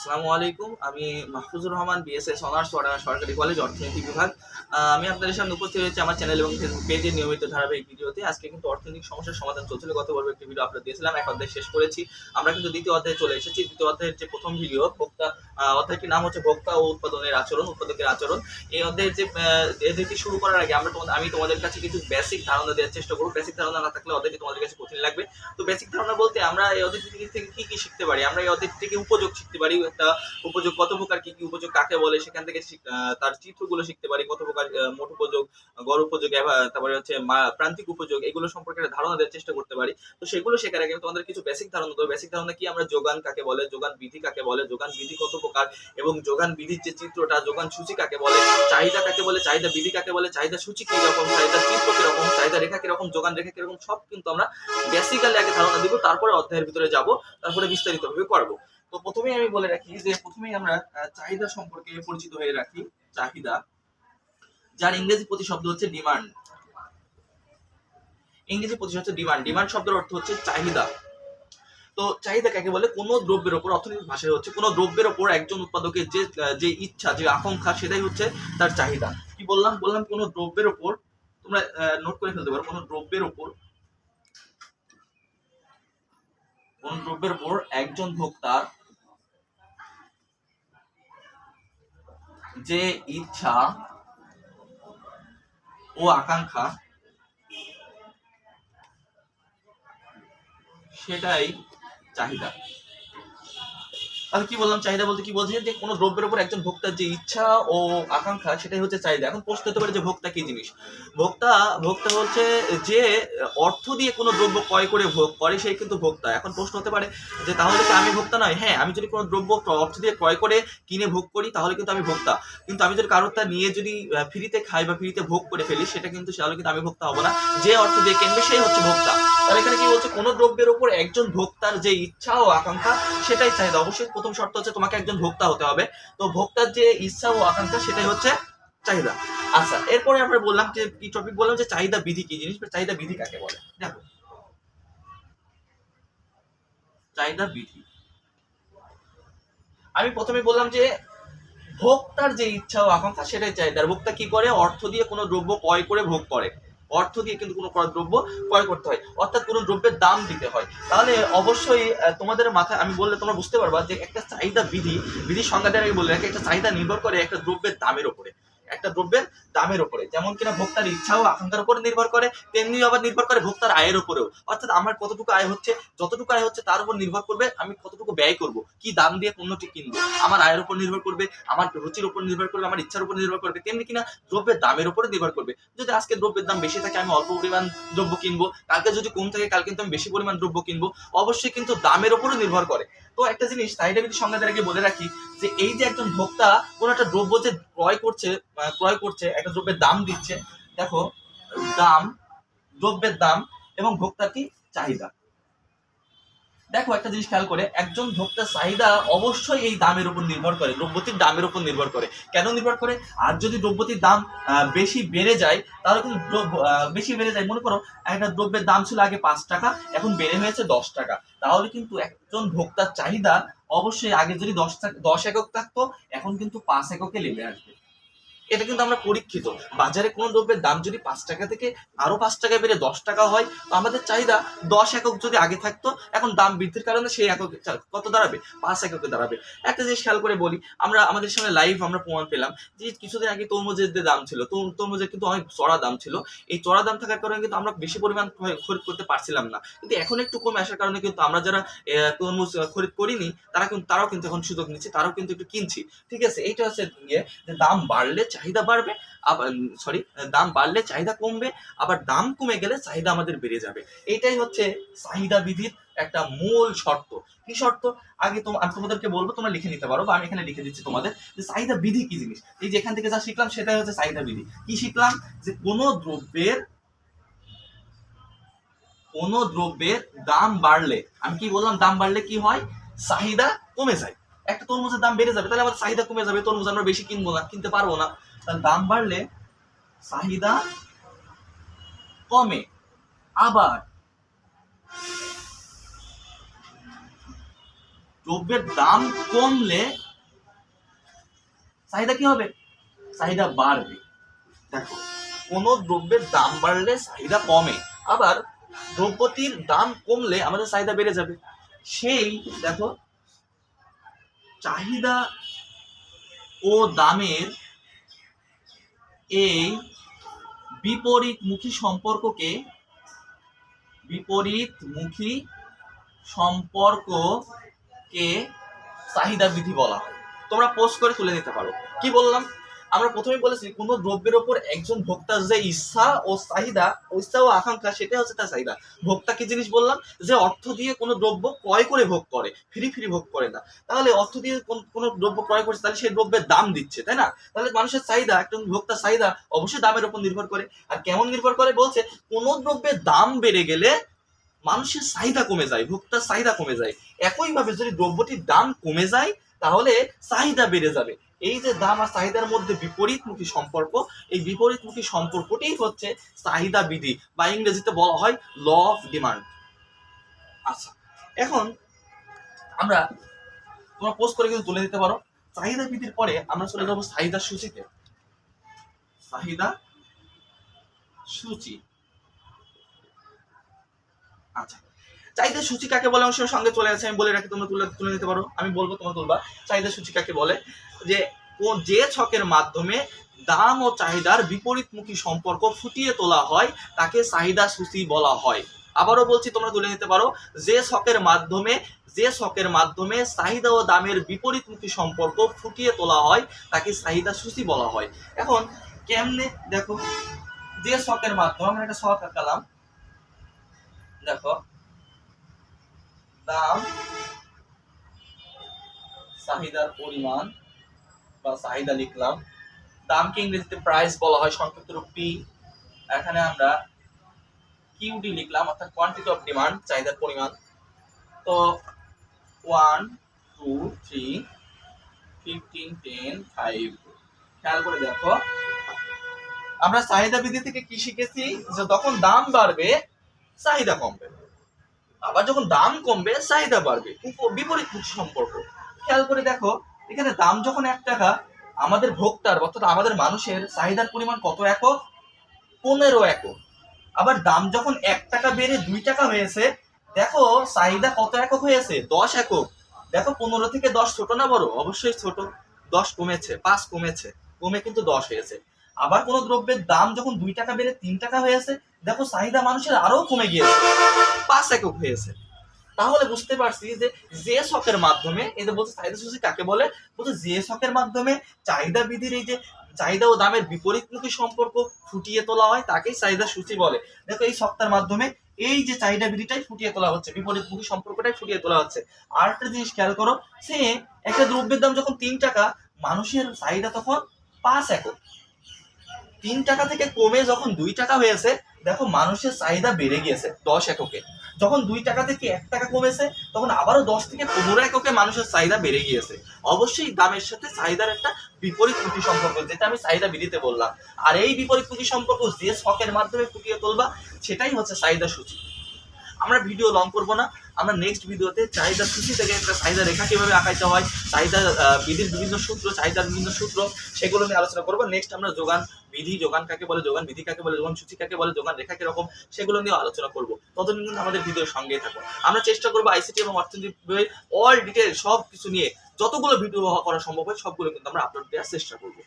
আসসালামু আলাইকুম। আমি মাহফুজুর রহমান, বিএসএস অনার্স সরকারি কলেজ, অর্থনীতি বিভাগ। আমি আপনাদের সামনে উপস্থিত হয়েছি আমার চ্যানেল এবং ফেসবুক পেজে নিয়মিত ধারাবাহিক ভিডিওতে। আজকে কিন্তু অর্থনৈতিক সমস্যার সমাধান চলছিল। গত পর্বে একটি ভিডিও আপলোড দিয়েছিলাম, এক অধ্যায় শেষ করেছি। আমরা কিন্তু দ্বিতীয় অধ্যায়ে চলে এসেছি। দ্বিতীয় অধ্যায়ের যে প্রথম ভিডিও ভোক্তা, অধ্যায়টির নাম হচ্ছে ভোক্তা ও উৎপাদনের আচরণ, উৎপাদকের আচরণ। এই অধ্যায়ের যে অধ্যায়টি শুরু করার আগে আমি তোমাদের কাছে কিছু বেসিক ধারণা দেওয়ার চেষ্টা করবো। বেসিক ধারণা না থাকলে অধ্যায়টি তোমাদের কাছে কঠিন লাগবে। তো বেসিক ধারণা বলতে আমরা এই অধ্যায়টি থেকে কি কি শিখতে পারি? আমরা এই অধ্যায়টি থেকে উপযোগ শিখতে পারি। একটা উপযোগ কত প্রকার, কি কি উপযোগ কাকে বলে, সেখান থেকে তার চিত্রগুলো শিখতে পারি। কত প্রকার মোট উপযোগ, গড় উপযোগ, তারপরে হচ্ছে প্রান্তিক উপযোগ, এগুলো সম্পর্কে ধারণা দেওয়ার চেষ্টা করতে পারি। তো সেগুলো শেখার আগে তোমাদের কিছু বেসিক ধারণা দেবো। বেসিক ধারণা কি? আমরা যোগান কাকে বলে, যোগান বিধি কাকে বলে, যোগান বিধি কত প্রকার, এবং যোগান বিধির যে চিত্রটা, যোগান সূচি কাকে বলে, চাহিদা কাকে বলে, চাহিদা বিধি কাকে বলে, চাহিদা সূচি কি রকম, চাহিদা চিত্র কিরকম, চাহিদা রেখা কিরকম, যোগান রেখা কিরকম, সব কিন্তু আমরা বেসিক্যালি আগে ধারণা দিব, তারপরে অধ্যায়ের ভিতরে যাব, তারপরে বিস্তারিত ভাবে করবো। তো প্রথমেই আমি বলে রাখি যে প্রথমেই আমরা চাহিদা সম্পর্কে পরিচিত হয়ে রাখি। চাহিদা, যার ইংরেজি প্রতিশব্দ হচ্ছে ডিমান্ড। ইংরেজি প্রতিশব্দ হচ্ছে ডিমান্ড। ডিমান্ড শব্দের অর্থ হচ্ছে চাহিদা। তো চাহিদা কাকে বলে? কোনো দ্রব্যের উপর, অর্থনৈতিক ভাষায় হচ্ছে কোনো দ্রব্যের উপর একজন উৎপাদকের যে যে ইচ্ছা, যে আকাঙ্ক্ষা, সেটাই হচ্ছে তার চাহিদা। কি বললাম? বললাম কোনো দ্রব্যের উপর, তোমরা নোট করে ফেলতে পারো, কোনো দ্রব্যের উপর, কোন দ্রব্যের উপর একজন ভোক্তার যে ইচ্ছা ও আকাঙ্ক্ষা, সেটাই চাহিদা। তাহলে কি বললাম? চাহিদা বলতে কি বলছে? যে কোনো দ্রব্যের উপর একজন ভোক্তার যে ইচ্ছা ও আকাঙ্ক্ষা, সেটাই হচ্ছে চাহিদা। এখন প্রশ্ন হতে পারে যে ভোক্তা কি জিনিস? ভোক্তা ভোক্তা হচ্ছে যে অর্থ দিয়ে কোনো দ্রব্য ক্রয় করে ভোগ করে, সেই কিন্তু ভোক্তা। এখন প্রশ্ন হতে পারে যে তাহলে কি আমি ভোক্তা নয়? হ্যাঁ, আমি যদি কোনো দ্রব্য অর্থ দিয়ে ক্রয় করে কিনে ভোগ করি, তাহলে কিন্তু আমি ভোক্তা। কিন্তু আমি যদি কারোর তা নিয়ে যদি ফ্রিতে খাই বা ফ্রিতে ভোগ করে ফেলি, সেটা কিন্তু তাহলে কিন্তু আমি ভোক্তা হবো না। যে অর্থ দিয়ে কিনবে সেই হচ্ছে ভোক্তা। তাহলে এখানে কি বলছে? কোনো দ্রব্যের উপর একজন ভোক্তার যে ইচ্ছা ও আকাঙ্ক্ষা, সেটাই চাহিদা। অবশ্যই প্রথম শর্ত হচ্ছে তোমাকে একজন ভোক্তা হতে হবে। তো ভোক্তার যে ইচ্ছা ও আকাঙ্ক্ষা, সেটাই হচ্ছে চাহিদা। আচ্ছা, এরপরে আমরা বললাম যে কি টপিক বললাম যে চাহিদা বিধি কি জিনিস, চাহিদা বিধি কাকে বলে। দেখো, চাহিদা বিধি, আমি প্রথমে বললাম যে ভোক্তার যে ইচ্ছা ও আকাঙ্ক্ষা, সেটাই চাহিদা। ভোক্তা কি করে? অর্থ দিয়ে কোনো দ্রব্য ক্রয় করে ভোগ করে। অর্থ দিয়ে কিন্তু কোনো দ্রব্য ক্রয় করতে হয়, অর্থাৎ কোনো দ্রব্যের দাম দিতে হয়। তাহলে অবশ্যই তোমাদের মাথায় আমি বললে তোমরা বুঝতে পারবা যে একটা চাহিদা বিধি, বিধির সংজ্ঞা দেওয়ার আগে বলে রাখি, একটা চাহিদা নির্ভর করে একটা দ্রব্যের দামের উপরে। একটা দ্রব্যের দামের উপরে, যেমন কিনা ভোক্তার ইচ্ছা ও আকাঙ্ক্ষার উপরে নির্ভর করে, তেমনি আবার নির্ভর করে ভোক্তার আয়ের উপরেও। অর্থাৎ আমার কতটুকু আয় হচ্ছে, যতটুকু আয় হচ্ছে তার উপর নির্ভর করবে আমি কতটুকু ব্যয় করব, কি দাম দিয়ে পণ্যটি কিনবো। আমার আয়ের উপর নির্ভর করবে, আমার রুচির উপর নির্ভর করবে, আমার ইচ্ছার উপর নির্ভর করবে, তেমনি কিনা দ্রব্যের দামের উপরে নির্ভর করবে। যদি আজকে দ্রব্যের দাম বেশি থাকে, আমি অল্প পরিমাণ দ্রব্য কিনবো। কালকে যদি কম থাকে, কালকে কিন্তু আমি বেশি পরিমাণ দ্রব্য কিনবো। অবশ্যই কিন্তু দামের উপরও নির্ভর করে। তো একটা জিনিস চাহিদা বিধির সংজ্ঞা দ্বারা আগে বলে রাখি যে এই যে একজন ভোক্তা কোন একটা দ্রব্য যে ক্রয় করছে, একটা দ্রব্যের দাম দিচ্ছে। দেখো, দাম, দ্রব্যের দাম এবং ভোক্তার কি চাহিদা। দেখো একটা জিনিস খেয়াল করে, একজন ভোক্তার চাহিদা অবশ্যই এই দামের উপর নির্ভর করে, দ্রব্যটির দামের উপর নির্ভর করে। কেন নির্ভর করে? আর যদি দ্রব্যটির দাম বেশি বেড়ে যায়, তাহলে কিন্তু বেশি বেড়ে যায়, মনে করো একটা দ্রব্যের দাম ছিল আগে 5 টাকা, এখন বেড়ে হয়েছে 10 টাকা, তাহলে কিন্তু একজন ভোক্তার চাহিদা অবশ্যই আগে যদি 10 একক থাকতো, এখন কিন্তু 5 এককে নেমে আসবে। এটা কিন্তু আমরা পরীক্ষিত। বাজারে কোনো দ্রব্যের দাম যদি 5 টাকা থেকে আরো 5 টাকা বেড়ে 10 টাকা হয়, তো আমাদের চাহিদা 10 একক যদি আগে থাকতো, এখন দাম বৃদ্ধির কারণে সেই একক কত দাঁড়াবে? 5 এককে দাঁড়াবে। একটা জিনিস খেয়াল করে বলি, আমরা আমাদের সামনে লাইভ আমরা প্রমাণ পেলাম যে কিছুদিন আগে তরমুজের যে দাম ছিল, তরমুজের কিন্তু অনেক চড়া দাম ছিল। এই চড়া দাম থাকার কারণে কিন্তু আমরা বেশি পরিমাণ খরিদ করতে পারছিলাম না। কিন্তু এখন একটু কমে আসার কারণে কিন্তু আমরা যারা তরমুজ খরিদ করিনি, তারাও কিন্তু এখন সুযোগ নিচ্ছে, তারাও কিন্তু একটু কিনছি। ঠিক আছে, এইটা হচ্ছে যে দাম বাড়লে চাহিদা বাড়বে, আবার দাম বাড়লে চাহিদা কমবে, আবার দাম কমে গেলে চাহিদা আমাদের বেড়ে যাবে। এটাই হচ্ছে চাহিদা বিধির একটা মূল শর্ত। কি শর্ত? আগে আমি তোমাদেরকে বলবো, তোমরা লিখে নিতে পারো, বা আমি এখানে লিখে দিচ্ছি তোমাদের যে চাহিদা বিধি কি জিনিস। এই যে এখান থেকে যা শিখলাম সেটাই হচ্ছে চাহিদা বিধি। কি শিখলাম? যে কোনো দ্রব্যের দাম বাড়লে, আমি কি বললাম? দাম বাড়লে কি হয়? চাহিদা কমে যায়। একটা তরমুজের দাম বেড়ে যাবে, তাহলে আমাদের চাহিদা কমে যাবে, তরমুজ আমরা বেশি কিনবো না, কিনতে পারবো না। তাহলে দাম বাড়লে চাহিদা কমে, আবার দ্রব্যের দাম কমলে চাহিদা কি হবে? চাহিদা বাড়বে। দেখো, কোন দ্রব্যের দাম বাড়লে চাহিদা কমে, আবার দ্রব্যটির দাম কমলে আমাদের চাহিদা বেড়ে যাবে। সেই দেখো, চাহিদা ও দামের এই বিপরীতমুখী সম্পর্ককে চাহিদা বিধি বলা হয়। তোমরা পোস্ট করে তুলে নিতে পারো। কি বললাম? আমরা প্রথমেই বলেছি কোন দ্রব্যের উপর একজন ভোক্তার যে ইচ্ছা ও চাহিদা, ইচ্ছা ও আকাঙ্ক্ষা, সেটাই হচ্ছে তার চাহিদা। ভোক্তা কি জিনিস বললাম? যে অর্থ দিয়ে কোনো দ্রব্য ক্রয় করে ভোগ করে, ফ্রি ভোগ করে না। তাহলে অর্থ দিয়ে কোনো দ্রব্য ক্রয় করছে, তাহলে সেই দ্রব্যের দাম দিচ্ছে, তাই না? তাহলে মানুষের চাহিদা, একজন ভোক্তার চাহিদা অবশ্যই দামের উপর নির্ভর করে। আর কেমন নির্ভর করে বলছে, কোন দ্রব্যের দাম বেড়ে গেলে মানুষের চাহিদা কমে যায়, ভোক্তার চাহিদা কমে যায়। একইভাবে যদি দ্রব্যটির দাম কমে যায় তাহলে চাহিদা বেড়ে যাবে। এই যে দাম আর চাহিদার মধ্যে বিপরীতমুখী সম্পর্ক, এই বিপরীতমুখী সম্পর্কটাই হচ্ছে চাহিদা বিধি, বা ইংরেজিতে বলা হয় ল অফ ডিমান্ড। আচ্ছা, এখন আমরা, তোমরা পোস্ট করে কিন্তু তুলে দিতে পারো। চাহিদা বিধির পরে আমরা চলে যাবো চাহিদা সূচিতে। চাহিদা সূচি। আচ্ছা, চাহিদা সূচি কাকে বলে অংশের সঙ্গে চলে আসে, আমি বলে রাখি, তোমরা তুলে নিতে পারো, আমি বলবো তোমরা তুলবা। চাহিদা সূচি কাকে বলে? যে ছকের মাধ্যমে দাম ও চাহিদার বিপরীতমুখী সম্পর্ক ফুটিয়ে তোলা হয় তাকে চাহিদা সূচি বলা হয়। আবারও বলছি, তোমরা তুলে নিতে পারো। যে ছকের মাধ্যমে চাহিদা ও দামের বিপরীতমুখী সম্পর্ক ফুটিয়ে তোলা হয় তাকে চাহিদা সূচি বলা হয়। এখন কেমনে দেখো, যে ছকের মাধ্যমে, আমরা একটা ছক আঁকালাম, দেখো, দাম, চাহিদার পরিমাণ বা চাহিদা লিখলাম, দামকে ইংরেজিতে প্রাইস বলা হয়, সংক্ষিপ্ত রূপ পি। এখানে আমরা কিউডি লিখলাম, অর্থাৎ কোয়ান্টিটি অফ ডিমান্ড, চাহিদার পরিমাণ। তো 1 2 3 15 10 5। খেয়াল করে দেখো, আমরা চাহিদা বিধি থেকে কি শিখেছি? যে যখন দাম বাড়বে চাহিদা কমবে, আবার যখন দাম কমবে চাহিদা বাড়বে, বিপরীতমুখী সম্পর্ক। খেয়াল করে দেখো, এখানে দাম যখন 1 টাকা, আমাদের ভোক্তার অর্থাৎ আমাদের মানুষের চাহিদার পরিমাণ কত একক? 15 একক। আবার দাম যখন 1 টাকা বেড়ে 2 টাকা হয়েছে, দেখো চাহিদা কত একক হয়েছে? 10 একক। দেখো 15 থেকে 10 ছোট না বড়? অবশ্যই ছোট। 10 কমেছে, 5 কমেছে, কমে কিন্তু 10 হয়েছে। আবার কোন দ্রব্যের দাম যখন 2 টাকা বেড়ে 3 টাকা হয়েছে, দেখো চাহিদা মানুষের আরো কমে গিয়েছে, 5 একক হয়েছে। তাহলে বুঝতে পারছি যে ছকের মাধ্যমে, এই যে বলছে চাহিদা সূচি কাকে বলে, বলছে যে ছকের মাধ্যমে চাহিদা বিধির এই যে চাহিদা ও দামের বিপরীতমুখী সম্পর্ক ফুটিয়ে তোলা হয় তাকেই চাহিদা সূচি বলে। দেখো, এই ছকটার মাধ্যমে এই যে চাহিদা বিধিটাই ফুটিয়ে তোলা হচ্ছে, বিপরীতমুখী সম্পর্কটাই ফুটিয়ে তোলা হচ্ছে। আর একটা জিনিস খেয়াল করো, সে একটা দ্রব্যের দাম যখন 3 টাকা, মানুষের চাহিদা তখন 5 একক। 3 টাকা থেকে কমে যখন 2 টাকা হয়েছে, দেখো মানুষের চাহিদা বেড়ে গিয়েছে 10 এককে। যখন 2 টাকা থেকে 1 টাকা কমেছে, তখন আবারও 10 থেকে 15 এককে মানুষের চাহিদা বেড়ে গিয়েছে। অবশ্যই দামের সাথে চাহিদার একটা বিপরীতমুখী সম্পর্ক, যেটা আমি চাহিদা বিধিতে বললাম। আর এই বিপরীতমুখী সম্পর্ক যে ছকের মাধ্যমে ফুটিয়ে তুলবা, সেটাই হচ্ছে চাহিদা সূচি। আমরা ভিডিও লং করবো না, আমরা নেক্সট ভিডিওতে চাহিদা সূচি থেকে একটা চাহিদা রেখা কিভাবে আঁকাইতে হয়, চাহিদা বিধির বিভিন্ন সূত্র, চাহিদার বিভিন্ন সূত্র, সেগুলো নিয়ে আলোচনা করবো। নেক্সট আমরা যোগান বিধি, যোগান কাকে বলে, যোগান বিধি কাকে বলে, যোগান সূচি কাকে বলে, যোগান রেখা কিরকম, সেগুলো নিয়ে আলোচনা করবো। ততদিন কিন্তু আমাদের ভিডিওর সঙ্গেই থাকো। আমরা চেষ্টা করবো আইসিটি এবং অর্থনীতি অল ডিটেল সব কিছু নিয়ে যতগুলো ভিডিও করা সম্ভব হয় সবগুলো কিন্তু আমরা আপলোড দেওয়ার চেষ্টা করবো।